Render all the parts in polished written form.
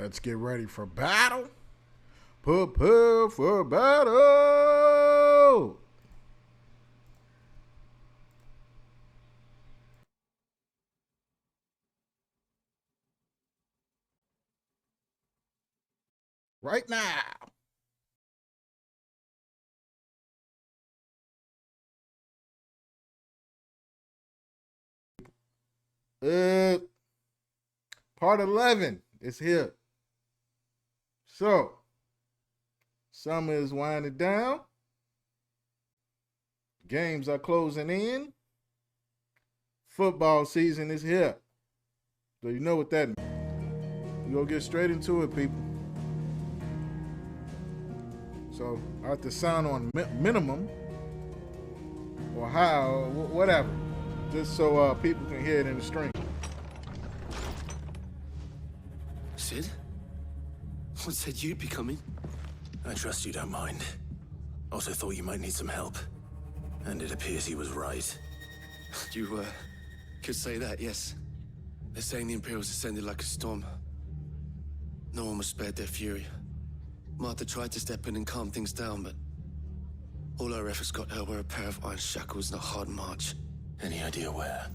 Let's get ready for battle. Prepare for battle. Right now. Part 11 is here. So, summer is winding down. Games are closing in. Football season is here. So you know what that means. We're going to get straight into it, people. So I have to sign on minimum or high or whatever, just so people can hear it in the stream. Sid? What said you'd be coming? I trust you don't mind. Also thought you might need some help. And it appears he was right. You, could say that, yes. They're saying the Imperials descended like a storm. No one was spared their fury. Martha tried to step in and calm things down, but all our efforts got her were a pair of iron shackles and a hard march. Any idea where?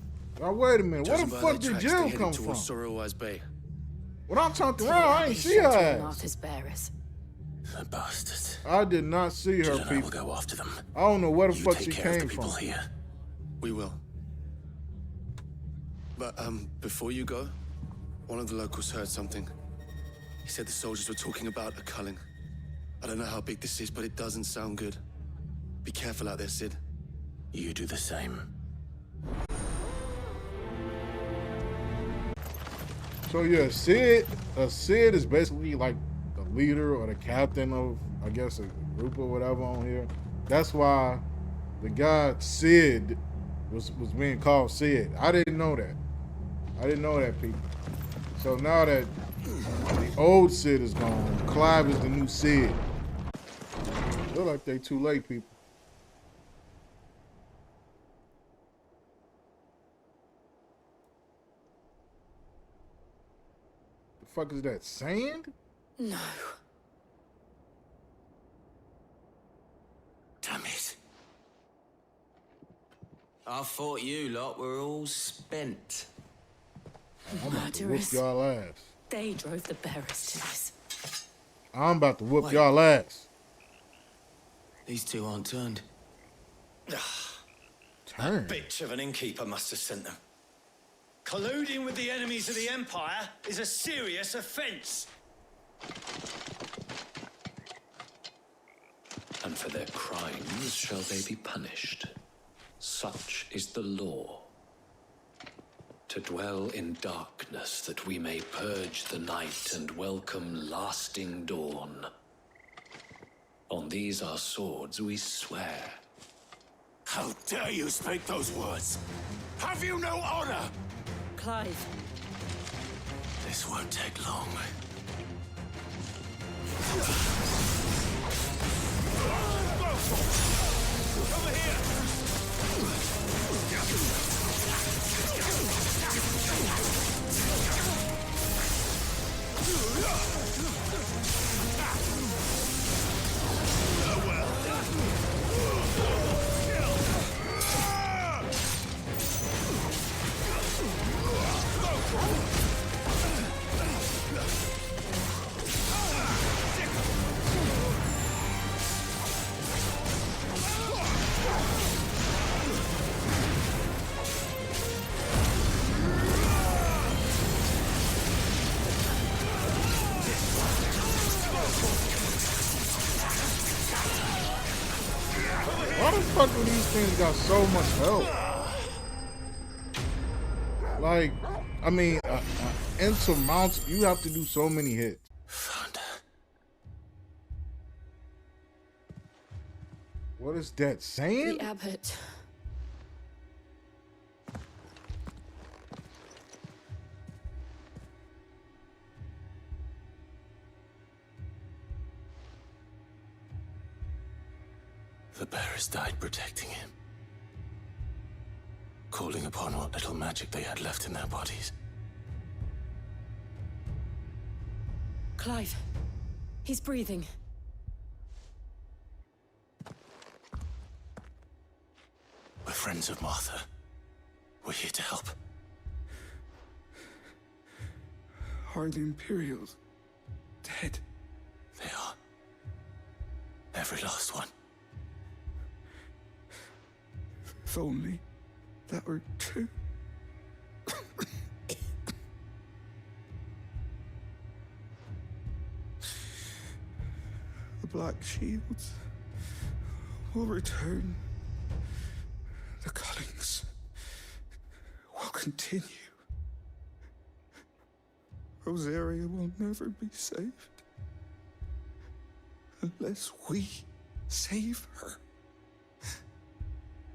Oh, wait a minute. Where the fuck did Jill come from? Sorrowwise Bay. When I turned around, I didn't see her. Martha's bearers. The bastards. I did not see her, Jill and I will people. go after them. I don't know where the You fuck take she care of came the people from. here. We will. But, before you go, one of the locals heard something. He said the soldiers were talking about a culling. I don't know how big this is, but it doesn't sound good. Be careful out there, Sid. You do the same. So yeah, Sid is basically like the leader or the captain of, I guess, a group or whatever on here. That's why the guy Sid was being called Sid. I didn't know that. I didn't know that, people. So now that the old Sid is gone, Clive is the new Sid. Look like they too late, people. The fuck is that, sand? No. Damn it. I thought you lot were all spent. I'm about to whoop Murderers. y'all ass. They drove the bearers to this. I'm about to whoop Wait. y'all ass. These two aren't turned. Turn. Bitch of an innkeeper must have sent them. Colluding with the enemies of the Empire is a serious offense. And for their crimes shall they be punished. Such is the law. To dwell in darkness that we may purge the night and welcome lasting dawn. On these our swords we swear. How dare you speak those words? Have you no honor? Clive. This won't take long. Over here! Why the fuck do these things got so much health? Like, I mean, insurmountable. You have to do so many hits. Found her. What is that, sand? The abbot. The bearers died protecting him. Calling upon what little magic they had left in their bodies. Clive. He's breathing. We're friends of Martha. We're here to help. Are the Imperials dead? They are. Every last one. If only that were true. The Black Shields will return. The cuttings will continue. Rosaria will never be saved unless we save her.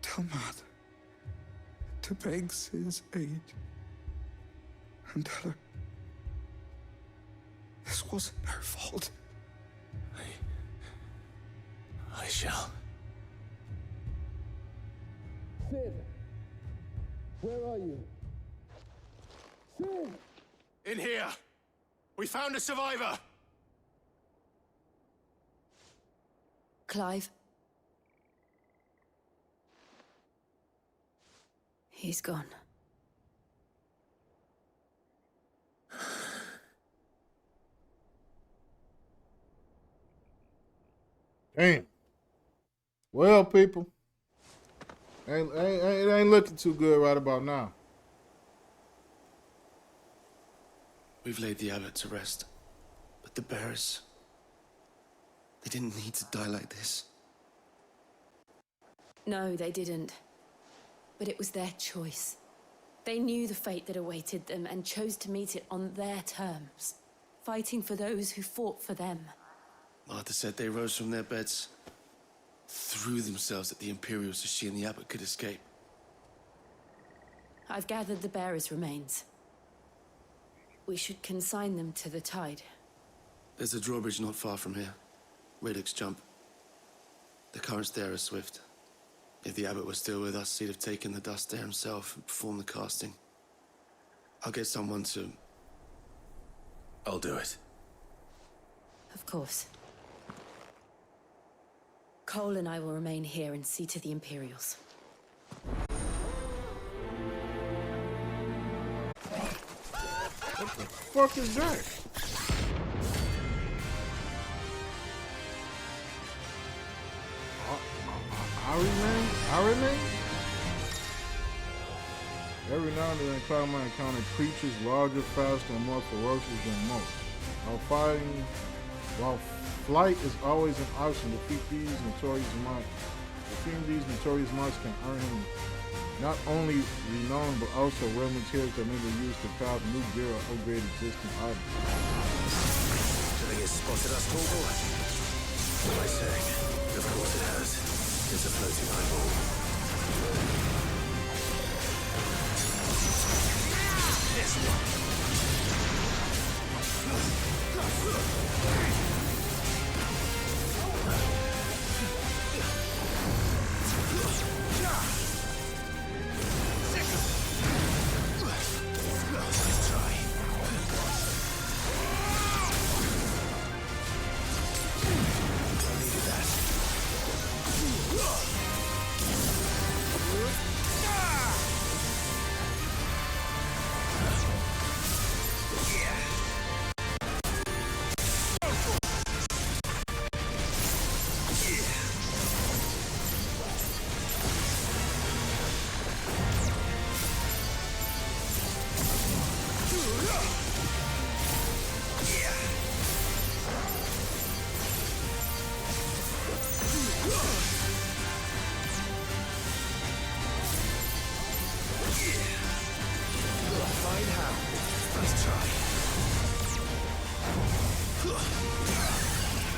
Tell Matt to beg Sid's aid and tell her this wasn't her fault. I shall. Sid! Where are you? Sid! In here! We found a survivor! Clive. He's gone. Damn. Well, people, it ain't looking too good right about now. We've laid the abbot to rest, but the bearers, they didn't need to die like this. No, they didn't. But it was their choice. They knew the fate that awaited them and chose to meet it on their terms, fighting for those who fought for them. Martha said they rose from their beds, threw themselves at the Imperials so she and the abbot could escape. I've gathered the bearers' remains. We should consign them to the tide. There's a drawbridge not far from here. Radix jump. The currents there are swift. If the abbot was still with us, he'd have taken the dust there himself and performed the casting. I'll get someone to... I'll do it. Of course. Cole and I will remain here and see to the Imperials. What the fuck is that? Iron? Every now and then, Clive might encounter creatures larger, faster, and more ferocious than most. While flight is always an option, defeating these notorious monsters can earn him not only renown, but also rare materials that may be used to craft new gear or upgrade existing items. Do you think it's spotted us, tall boy? What am I saying? Of course it has. It's a floating eyeball. This one. Let's try. I needed that.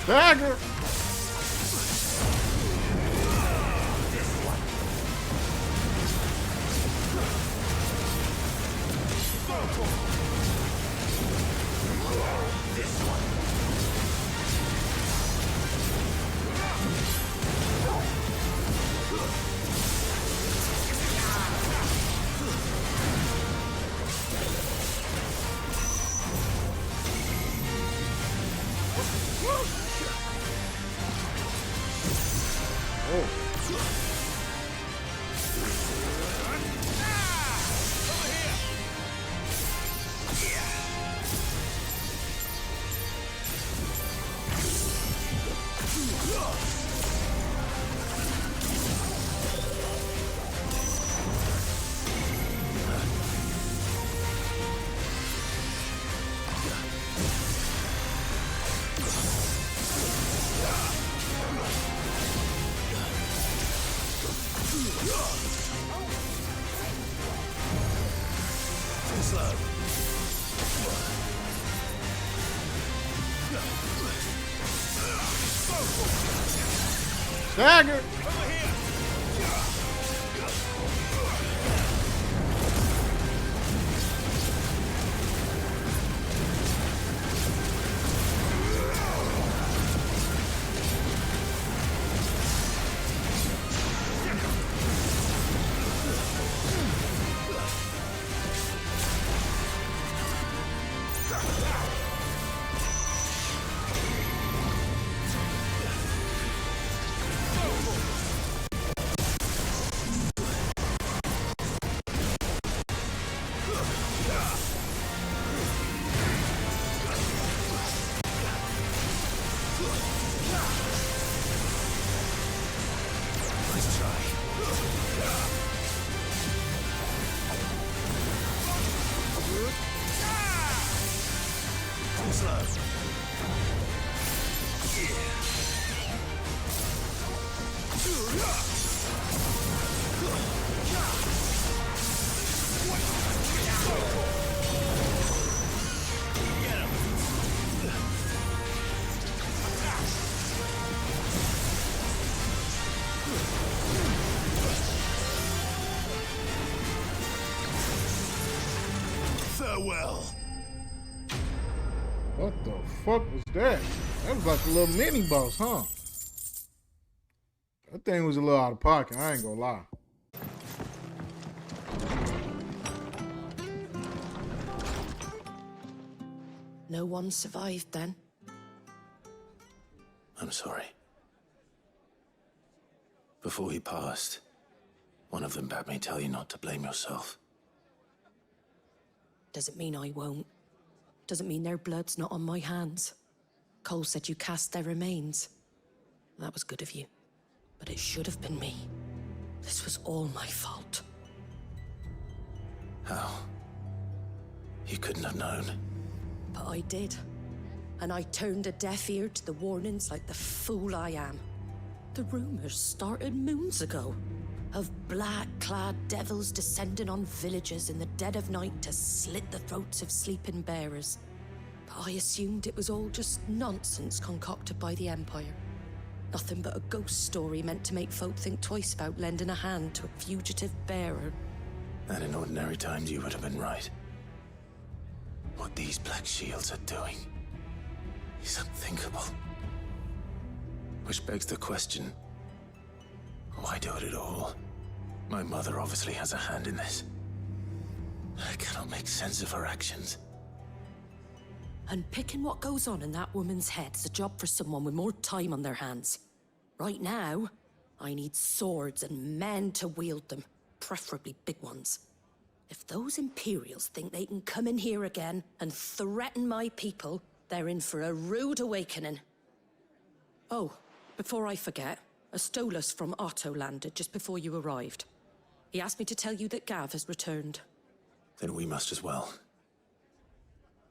Dagger! Slow. Dagger! Farewell. What the fuck was that? That was like a little mini boss, huh? That thing was a little out of pocket, I ain't gonna lie. No one survived then? I'm sorry. Before he passed, one of them bade me tell you not to blame yourself. Doesn't mean I won't. Doesn't mean their blood's not on my hands. Cole said you cast their remains. That was good of you. But it should have been me. This was all my fault. How? You couldn't have known. But I did. And I turned a deaf ear to the warnings like the fool I am. The rumors started moons ago. Of black-clad devils descending on villages in the dead of night to slit the throats of sleeping bearers. But I assumed it was all just nonsense concocted by the Empire. Nothing but a ghost story meant to make folk think twice about lending a hand to a fugitive bearer. And in ordinary times you would have been right. What these Black Shields are doing is unthinkable. Which begs the question, why do it at all? My mother obviously has a hand in this. I cannot make sense of her actions. Unpicking what goes on in that woman's head's a job for someone with more time on their hands. Right now, I need swords and men to wield them, preferably big ones. If those Imperials think they can come in here again and threaten my people, they're in for a rude awakening. Oh, before I forget, a Stolas from Otto landed just before you arrived. He asked me to tell you that Gav has returned. Then we must as well.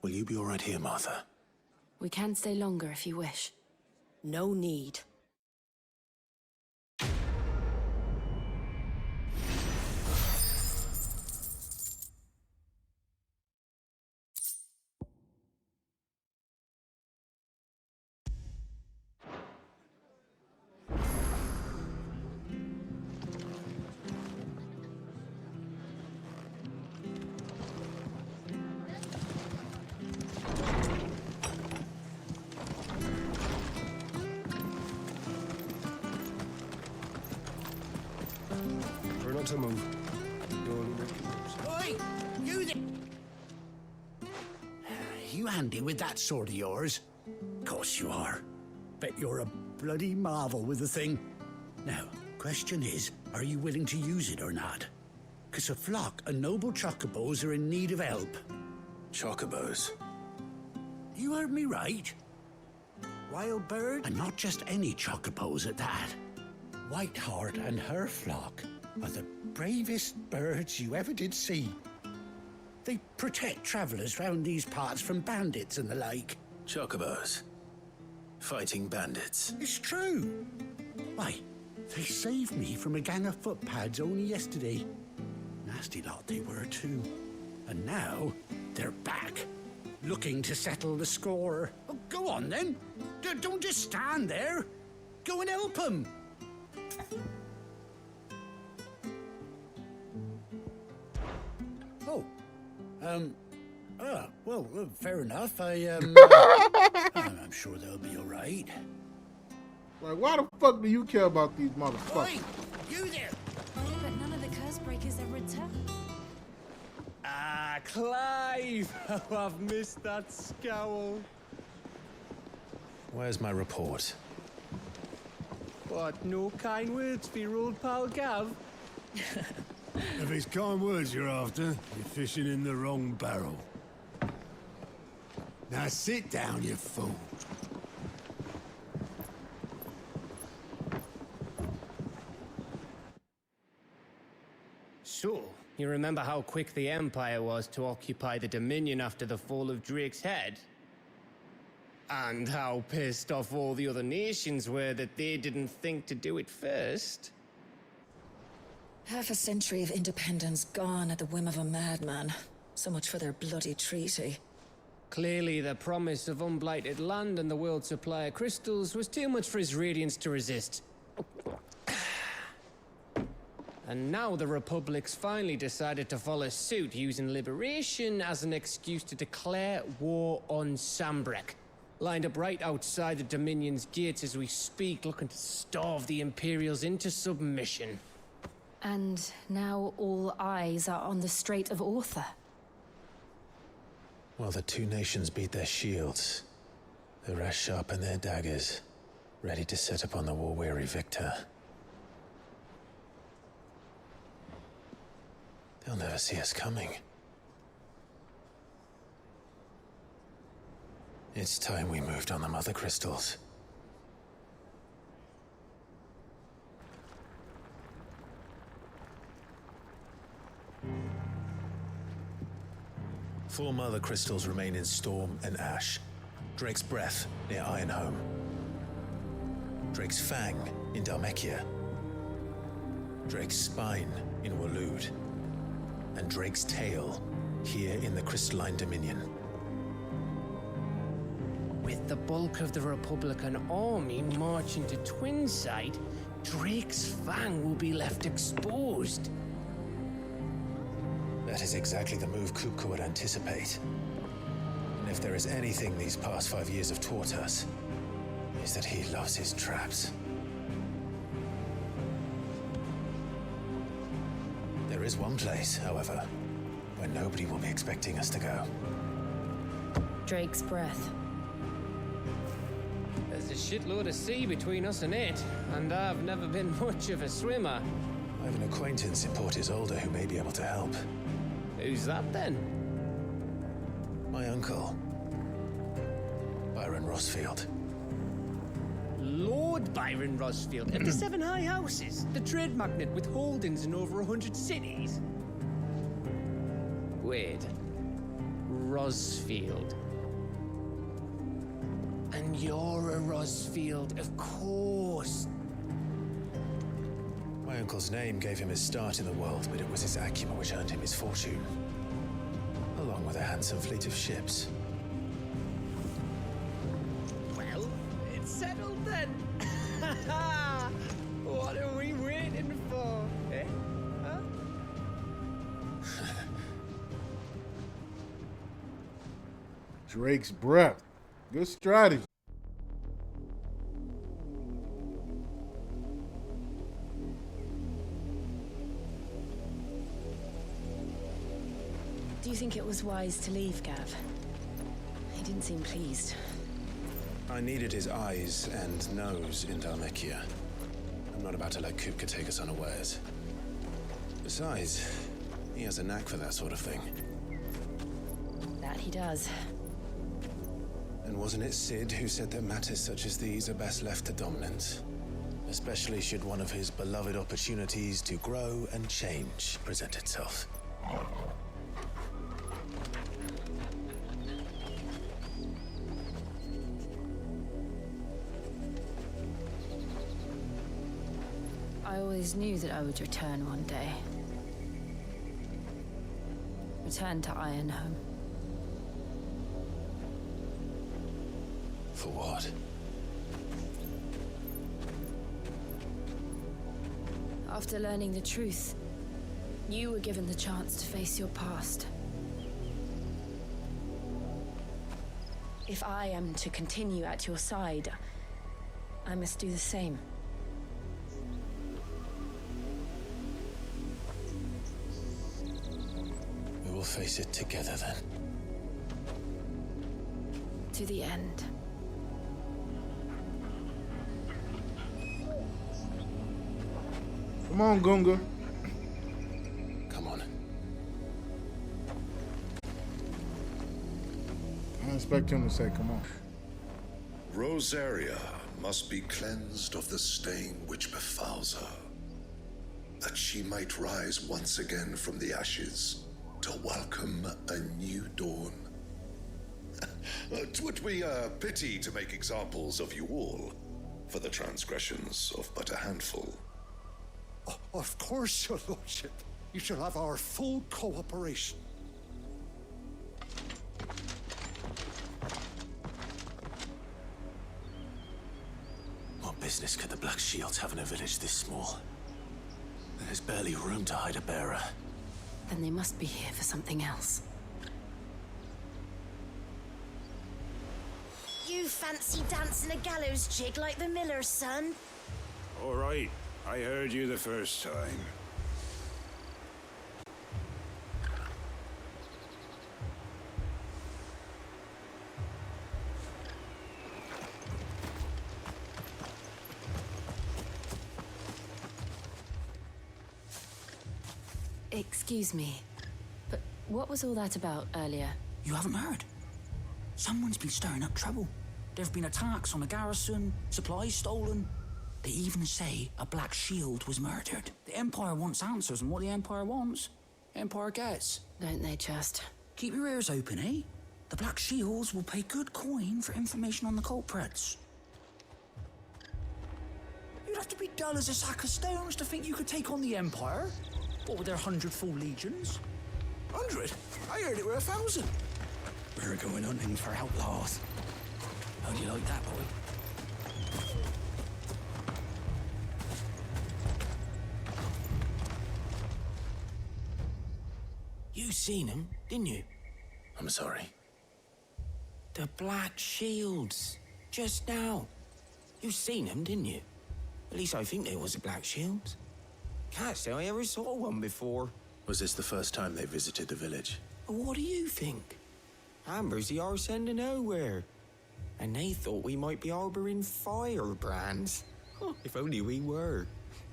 Will you be all right here, Martha? We can stay longer if you wish. No need. Try not to move. You're only making moves. Oi! You there! You handy with that sword of yours? Course you are. Bet you're a bloody marvel with the thing. Now, question is, are you willing to use it or not? 'Cause a flock of noble chocobos are in need of help. Chocobos? You heard me right. Wild bird, and not just any chocobos at that. Whiteheart and her flock are the bravest birds you ever did see. They protect travelers round these parts from bandits and the like. Chocobos? Fighting bandits? It's true. Why, they saved me from a gang of footpads only yesterday. Nasty lot they were too. And now, they're back, looking to settle the score. Oh, go on then. Don't just stand there. Go and help them. Oh. Well, fair enough. I'm sure they'll be all right. Like, why the fuck do you care about these motherfuckers? Oi, you there. But none of the curse breakers ever returned. Ah, Clive! Oh, I've missed that scowl. Where's my report? What, no kind words for your old pal Gav? If it's kind words you're after, you're fishing in the wrong barrel. Now sit down, you fool. So, you remember how quick the Empire was to occupy the Dominion after the fall of Drake's head? And how pissed off all the other nations were that they didn't think to do it first? Half a century of independence gone at the whim of a madman. So much for their bloody treaty. Clearly, the promise of unblighted land and the world's supply of crystals was too much for his radiance to resist. And now the Republic's finally decided to follow suit, using liberation as an excuse to declare war on Sambrek. Lined up right outside the Dominion's gates as we speak, looking to starve the Imperials into submission. And now all eyes are on the Strait of Author. While the two nations beat their shields, the rest sharpen their daggers, ready to set upon the war-weary victor. They'll never see us coming. It's time we moved on the mother crystals. Four mother crystals remain in Storm and Ash. Drake's Breath near Ironhome. Drake's Fang in Dhalmekia. Drake's Spine in Waloed. And Drake's Tail here in the Crystalline Dominion. With the bulk of the Republican army marching to Twinside, Drake's Fang will be left exposed. That is exactly the move Kupka would anticipate. And if there is anything these past 5 years have taught us, is that he loves his traps. There is one place, however, where nobody will be expecting us to go. Drake's Breath. There's a shitload of sea between us and it, and I've never been much of a swimmer. I have an acquaintance in Port Isolde who may be able to help. Who's that then? My uncle, Byron Rosfield. Lord Byron Rosfield of the Seven High Houses, the trade magnate with holdings in over 100 cities. Wait, Rosfield. And you're a Rosfield, of course. My uncle's name gave him his start in the world, but it was his acumen which earned him his fortune, along with a handsome fleet of ships. Well, it's settled then. What are we waiting for, eh? Huh? Drake's Breath. Good strategy. Do you think it was wise to leave, Gav? He didn't seem pleased. I needed his eyes and nose in Dhalmekia. I'm not about to let Kupka take us unawares. Besides, he has a knack for that sort of thing. That he does. And wasn't it Sid who said that matters such as these are best left to dominance? Especially should one of his beloved opportunities to grow and change present itself. I always knew that I would return one day. But return to Ironhome. For what? After learning the truth, you were given the chance to face your past. If I am to continue at your side, I must do the same. We will face it together then. To the end. Come on, Gunga. Come on. I expect him to say, come on. Rosaria must be cleansed of the stain which befouls her, that she might rise once again from the ashes to welcome a new dawn. 'Twould be a pity to make examples of you all for the transgressions of but a handful. Of course, your lordship. You shall have our full cooperation. What business could the Black Shields have in a village this small? There's barely room to hide a bearer. Then they must be here for something else. You fancy dancing a gallows jig like the miller's son? All right, I heard you the first time. Excuse me, but what was all that about earlier? You haven't heard? Someone's been stirring up trouble. There've been attacks on the garrison, supplies stolen. They even say a Black Shield was murdered. The Empire wants answers, and what the Empire wants, Empire gets. Don't they just? Keep your ears open, eh? The Black Shields will pay good coin for information on the culprits. You'd have to be dull as a sack of stones to think you could take on the Empire. What with their 100 full legions? 100? I heard it were 1,000. We're going hunting for outlaws. How do you like that, boy? You seen him, didn't you? I'm sorry. The Black Shields. Just now. You seen them, didn't you? At least I think there was a Black Shield. Can't say I ever saw one before. Was this the first time they visited the village? What do you think? Amber's the arse end of nowhere. And they thought we might be harboring firebrands. Huh, if only we were.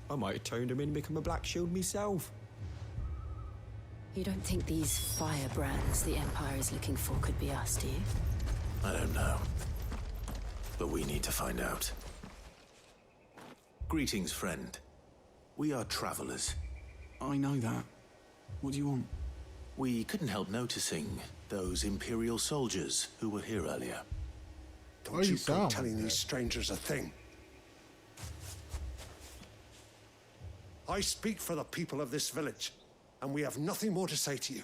I might have turned them in and become a Black Shield myself. You don't think these firebrands the Empire is looking for could be us, do you? I don't know. But we need to find out. Greetings, friend. We are travelers. I know that. What do you want? We couldn't help noticing those Imperial soldiers who were here earlier. Don't you go telling these strangers a thing. I speak for the people of this village, and we have nothing more to say to you.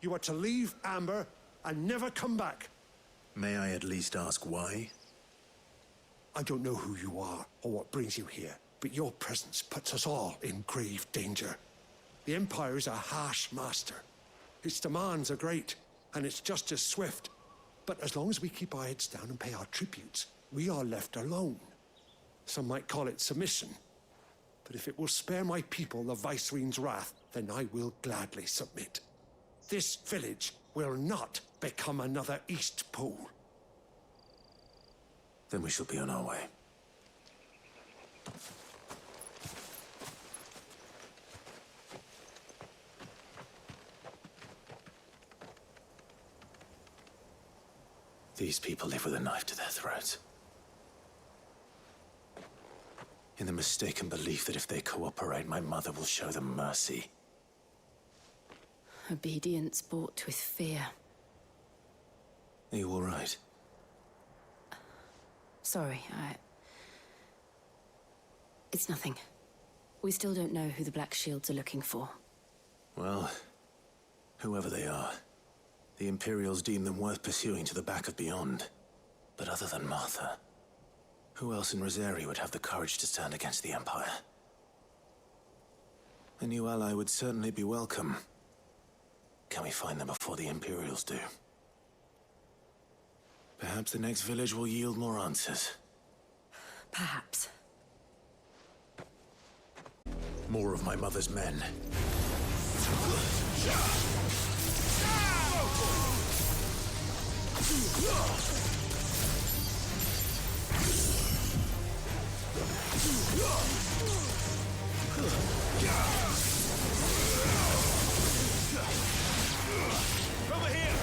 You are to leave Amber and never come back. May I at least ask why? I don't know who you are or what brings you here, but your presence puts us all in grave danger. The Empire is a harsh master. Its demands are great, and its justice swift. But as long as we keep our heads down and pay our tributes, we are left alone. Some might call it submission. But if it will spare my people the Viceroy's wrath, then I will gladly submit. This village will not become another East Pool. Then we shall be on our way. These people live with a knife to their throats. In the mistaken belief that if they cooperate, my mother will show them mercy. Obedience bought with fear. Are you all right? Sorry, It's nothing. We still don't know who the Black Shields are looking for. Well, Whoever they are, the Imperials deem them worth pursuing to the back of beyond. But other than Martha, who else in Rosari would have the courage to stand against the Empire? A new ally would certainly be welcome. Can we find them before the Imperials do? Perhaps the next village will yield more answers. Perhaps. More of my mother's men. Over here!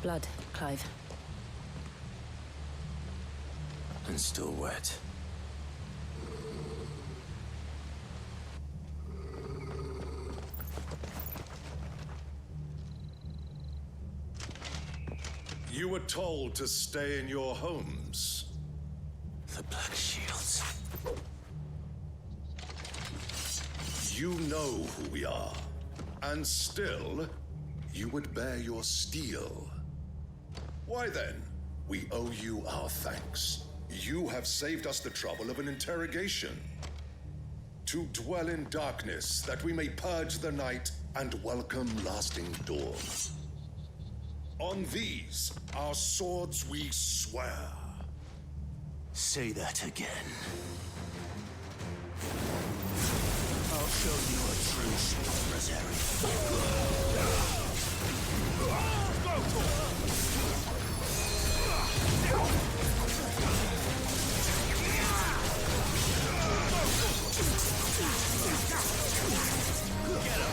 Blood, Clive. And still wet. You were told to stay in your homes. The Black Shields. You know who we are. And still, you would bear your steel. Why then, we owe you our thanks. You have saved us the trouble of an interrogation. To dwell in darkness, that we may purge the night and welcome lasting dawn. On these, our swords we swear. Say that again. I'll show you a true shield, Rosari. Get him!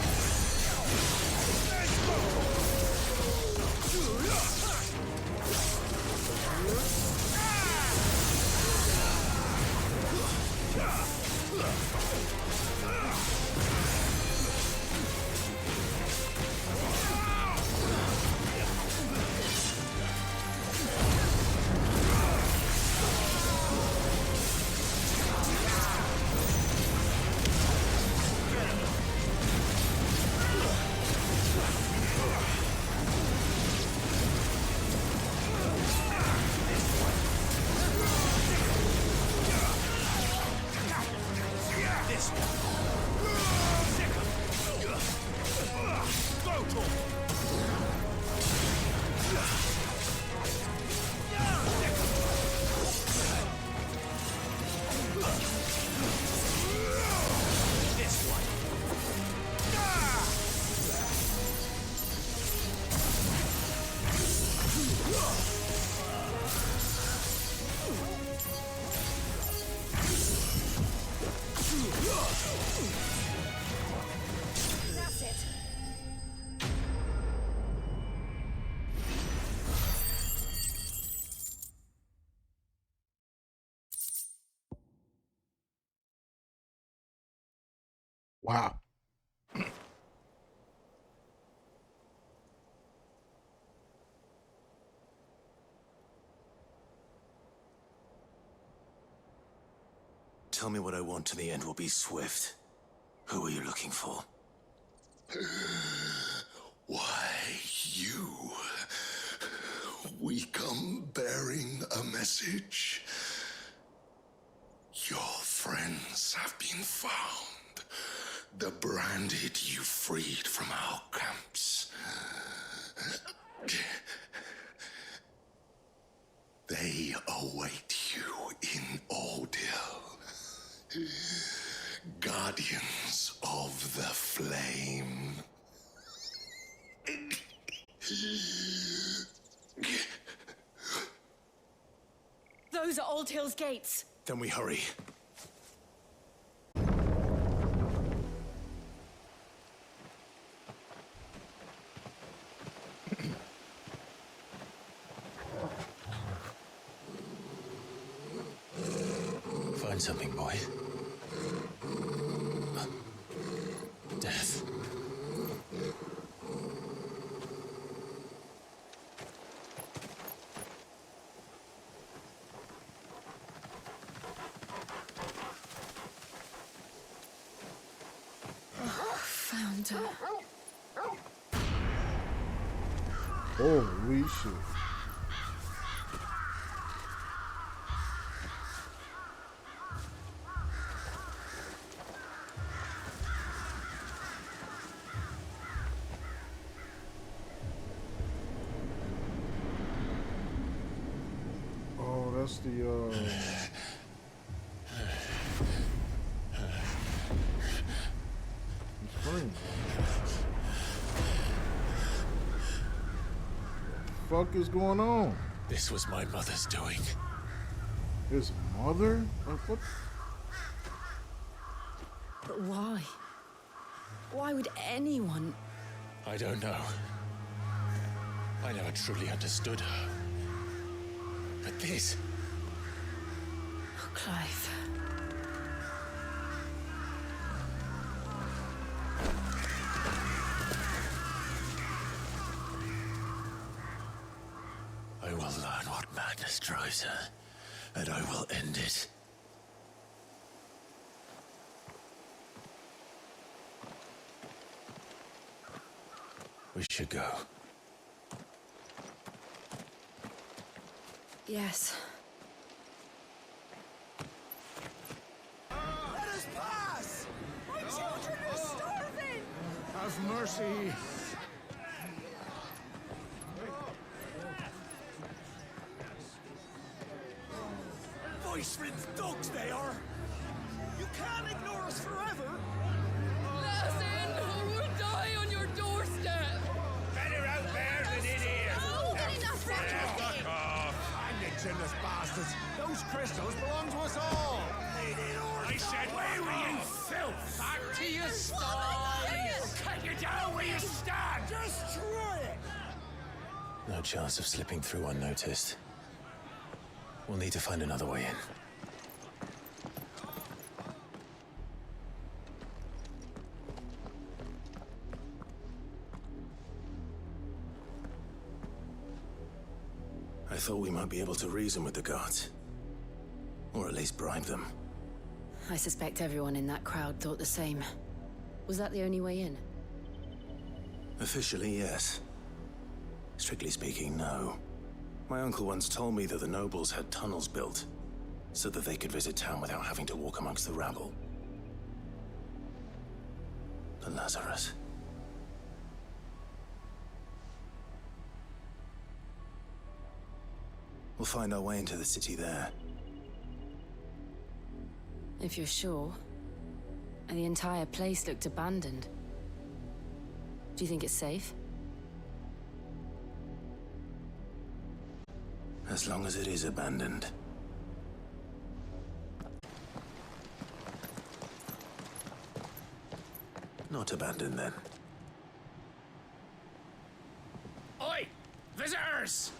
This one. Sick of Go to him. This one. That's it. Wow. Tell me what I want and the end will be swift. Who are you looking for? Why, you? We come bearing a message. Your friends have been found. The branded you freed from our camps. They await you in Ordeal. Guardians of the Flame. Those are Old Hill's gates. Then we hurry. Find something, boy. Death. Found her. Holy shit. Oh, that's the spring. What the fuck is going on? This was my mother's doing. His mother? What? But why? Why would anyone? I don't know. I never truly understood her. But this... Oh, Clive. I will learn what madness drives her, and I will end it. We should go. Yes. Let us pass! My children are starving! Have mercy. Voice-ripped dogs they are! You can't ignore us forever! Let us in, or we'll die on your doorstep! Better out there than in here! Oh, enough! Fuck off! Indigenous bastards. Those crystals belong to us all. I said, where were you, filth? Back to your sties! Cut you down where you stand! Just try it! No chance of slipping through unnoticed. We'll need to find another way in. I thought we might be able to reason with the guards. Or at least bribe them. I suspect everyone in that crowd thought the same. Was that the only way in? Officially, yes. Strictly speaking, no. My uncle once told me that the nobles had tunnels built, so that they could visit town without having to walk amongst the rabble. The Lazarus. We'll find our way into the city there. If you're sure. And the entire place looked abandoned. Do you think it's safe? As long as it is abandoned. Not abandoned, then. Oi! Visitors!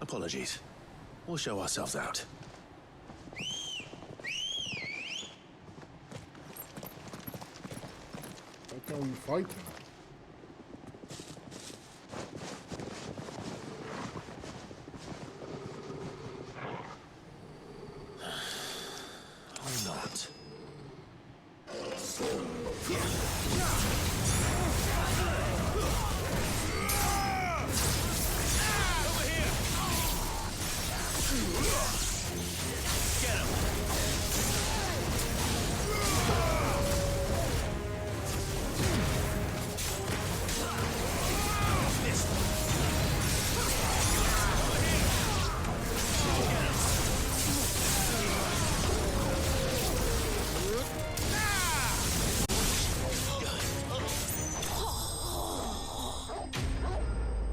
Apologies. We'll show ourselves out. How come we fighting? Or not.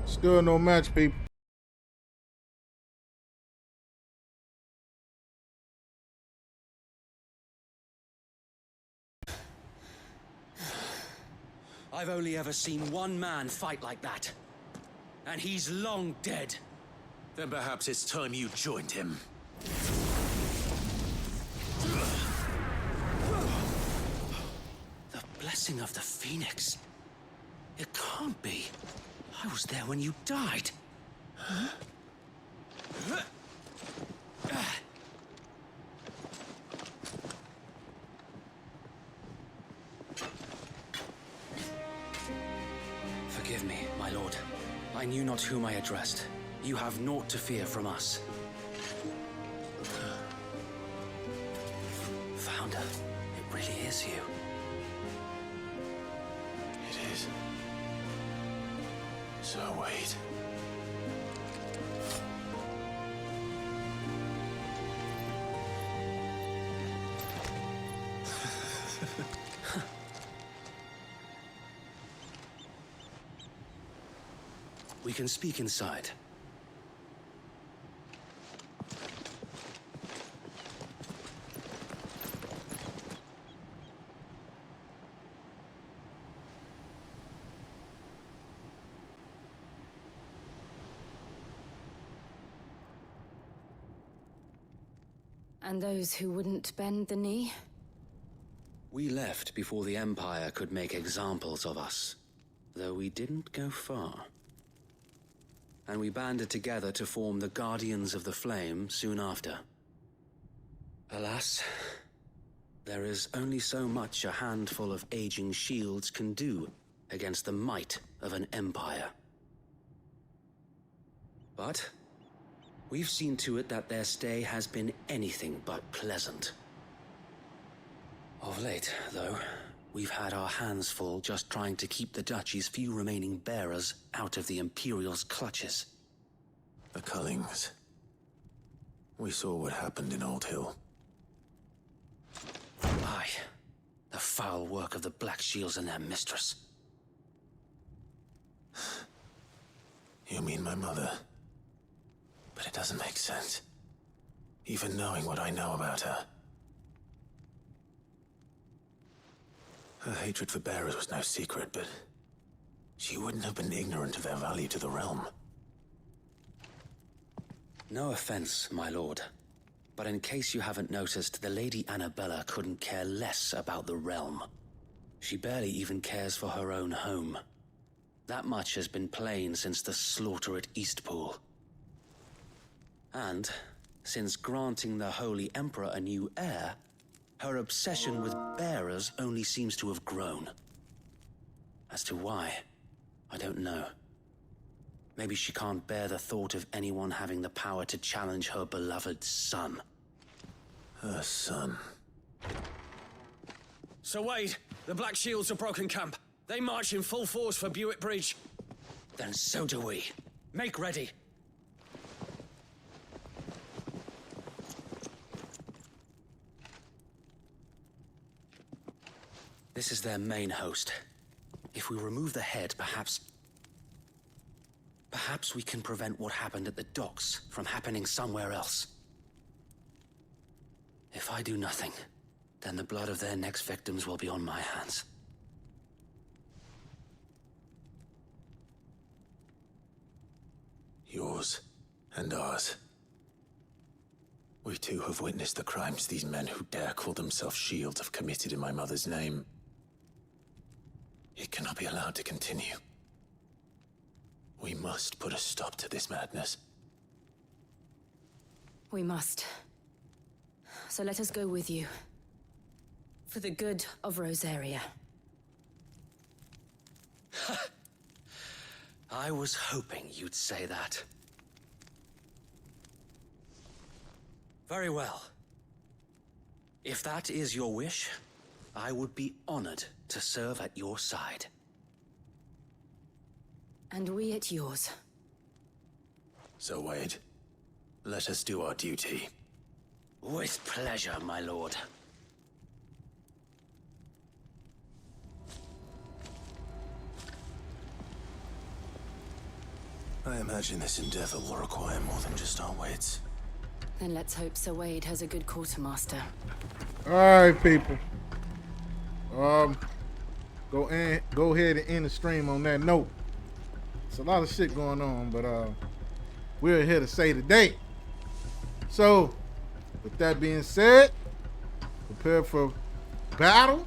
Still no match, people. I've only ever seen one man fight like that. And he's long dead. Then perhaps it's time you joined him. The blessing of the Phoenix. It can't be. I was there when you died. Huh? Forgive me, my lord. I knew not whom I addressed. You have naught to fear from us. Founder, it really is you. It is. So wait. We can speak inside. And those who wouldn't bend the knee? We left before the Empire could make examples of us, though we didn't go far. And we banded together to form the Guardians of the Flame soon after. Alas, there is only so much a handful of aging shields can do against the might of an empire. But we've seen to it that their stay has been anything but pleasant. Of late, though, we've had our hands full just trying to keep the Duchy's few remaining bearers out of the Imperial's clutches. The Cullings. We saw what happened in Old Hill. Aye. The foul work of the Black Shields and their mistress. You mean my mother? But it doesn't make sense. Even knowing what I know about her. Her hatred for bearers was no secret, but she wouldn't have been ignorant of their value to the realm. No offense, my lord. But in case you haven't noticed, the Lady Annabella couldn't care less about the realm. She barely even cares for her own home. That much has been plain since the slaughter at Eastpool. And, since granting the Holy Emperor a new heir, her obsession with bearers only seems to have grown. As to why, I don't know. Maybe she can't bear the thought of anyone having the power to challenge her beloved son. Her son. Sir Wade, the Black Shields have broken camp. They march in full force for Buick Bridge. Then so do we. Make ready. This is their main host. If we remove the head, perhaps we can prevent what happened at the docks from happening somewhere else. If I do nothing, then the blood of their next victims will be on my hands. Yours and ours. We too have witnessed the crimes these men who dare call themselves shields have committed in my mother's name. It cannot be allowed to continue. We must put a stop to this madness. We must. So let us go with you. For the good of Rosaria. I was hoping you'd say that. Very well. If that is your wish, I would be honored to serve at your side. And we at yours. So, Wade, let us do our duty. With pleasure, my lord. I imagine this endeavor will require more than just our wits. Then let's hope Sir Wade has a good quartermaster. Alright, people. Go ahead and end the stream on that note. It's a lot of shit going on, but we're here to say today. So, with that being said, prepare for battle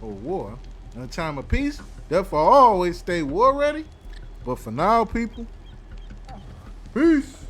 or war in a time of peace. Therefore, always stay war ready. But for now, people, peace.